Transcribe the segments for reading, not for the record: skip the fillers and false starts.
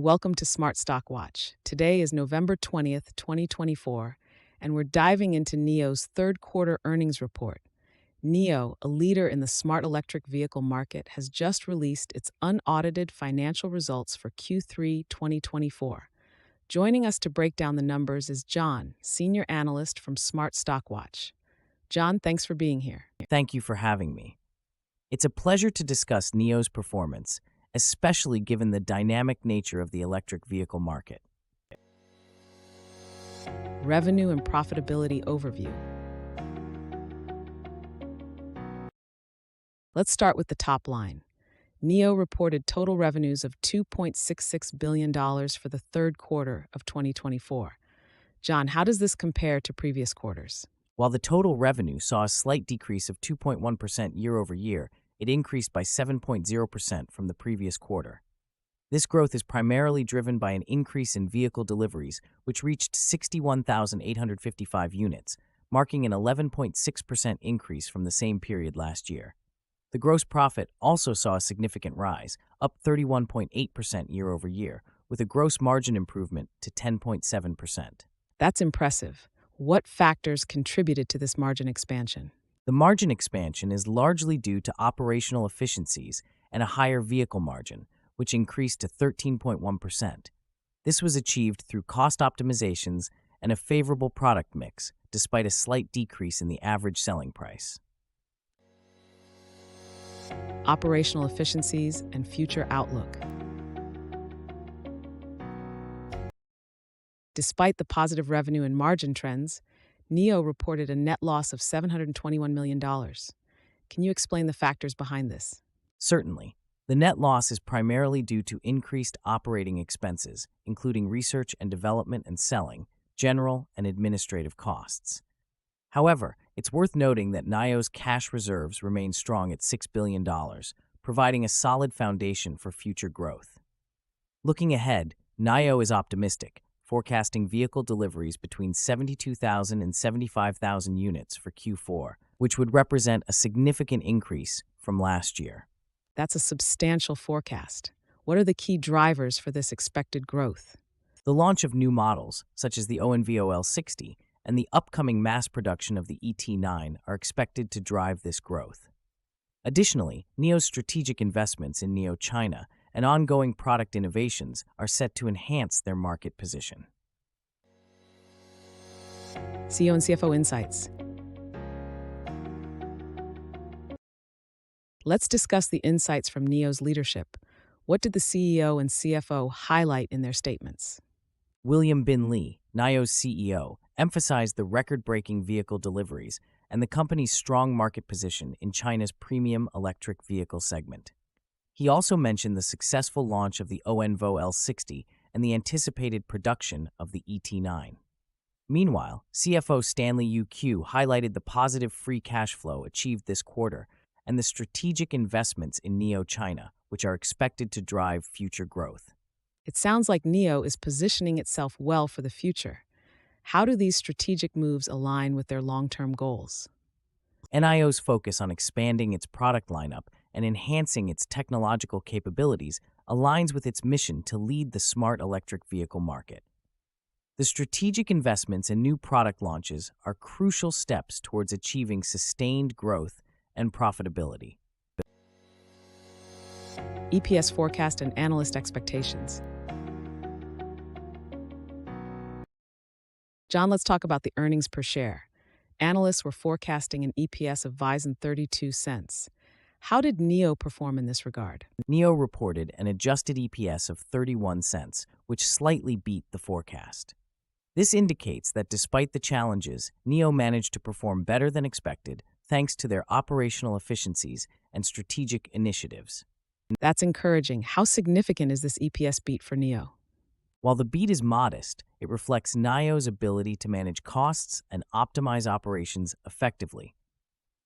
welcome to Smart Stock Watch. Today is November 20th, 2024, and we're diving into NIO's third quarter earnings report. NIO, a leader in the smart electric vehicle market, has just released its unaudited financial results for Q3 2024. Joining us to break down the numbers is John, senior analyst from Smart Stock Watch. John, thanks for being here. Thank you for having me. It's a pleasure to discuss NIO's performance, especially given the dynamic nature of the electric vehicle market. Revenue and profitability overview. Let's start with the top line. NIO reported total revenues of $2.66 billion for the third quarter of 2024. John, how does this compare to previous quarters? While the total revenue saw a slight decrease of 2.1% year over year, it increased by 7.0% from the previous quarter. This growth is primarily driven by an increase in vehicle deliveries, which reached 61,855 units, marking an 11.6% increase from the same period last year. The gross profit also saw a significant rise, up 31.8% year over year, with a gross margin improvement to 10.7%. That's impressive. What factors contributed to this margin expansion? The margin expansion is largely due to operational efficiencies and a higher vehicle margin, which increased to 13.1%. This was achieved through cost optimizations and a favorable product mix, despite a slight decrease in the average selling price. Operational efficiencies and future outlook. Despite the positive revenue and margin trends, NIO reported a net loss of $721 million. Can you explain the factors behind this? Certainly. The net loss is primarily due to increased operating expenses, including research and development and selling, general and administrative costs. However, it's worth noting that NIO's cash reserves remain strong at $6 billion, providing a solid foundation for future growth. Looking ahead, NIO is optimistic, forecasting vehicle deliveries between 72,000 and 75,000 units for Q4, which would represent a significant increase from last year. That's a substantial forecast. What are the key drivers for this expected growth? The launch of new models, such as the ONVOL60, and the upcoming mass production of the ET9 are expected to drive this growth. Additionally, NIO's strategic investments in NIO China and ongoing product innovations are set to enhance their market position. CEO and CFO insights. Let's discuss the insights from NIO's leadership. What did the CEO and CFO highlight in their statements? William Bin Li, NIO's CEO, emphasized the record-breaking vehicle deliveries and the company's strong market position in China's premium electric vehicle segment. He also mentioned the successful launch of the ONVOL60 and the anticipated production of the ET9. Meanwhile, CFO Stanley Yu highlighted the positive free cash flow achieved this quarter and the strategic investments in NIO China, which are expected to drive future growth. It sounds like NIO is positioning itself well for the future. How do these strategic moves align with their long-term goals? NIO's focus on expanding its product lineup and enhancing its technological capabilities aligns with its mission to lead the smart electric vehicle market. The strategic investments and new product launches are crucial steps towards achieving sustained growth and profitability. EPS forecast and analyst expectations. John, let's talk about the earnings per share. Analysts were forecasting an EPS of $0.32. How did NIO perform in this regard? NIO reported an adjusted EPS of 31 cents, which slightly beat the forecast. This indicates that despite the challenges, NIO managed to perform better than expected thanks to their operational efficiencies and strategic initiatives. That's encouraging. How significant is this EPS beat for NIO? While the beat is modest, it reflects NIO's ability to manage costs and optimize operations effectively.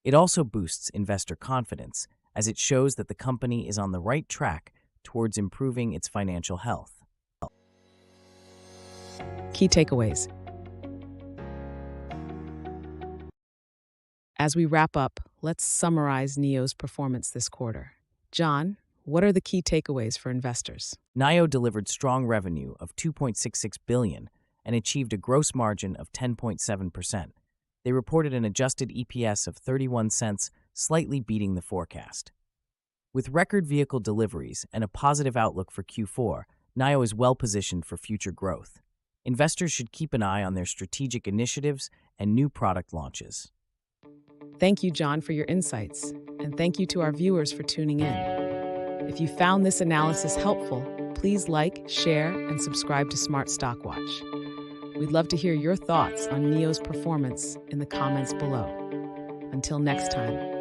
It also boosts investor confidence, as it shows that the company is on the right track towards improving its financial health. Key takeaways. As we wrap up, let's summarize NIO's performance this quarter. John, What are the key takeaways for investors? NIO delivered strong revenue of $2.66 billion and achieved a gross margin of 10.7%. They reported an adjusted EPS of 31 cents, slightly beating the forecast. With record vehicle deliveries and a positive outlook for Q4, NIO is well positioned for future growth. Investors should keep an eye on their strategic initiatives and new product launches. Thank you, John, for your insights, and thank you to our viewers for tuning in. If you found this analysis helpful, please like, share, and subscribe to Smart Stock Watch. We'd love to hear your thoughts on NIO's performance in the comments below. Until next time.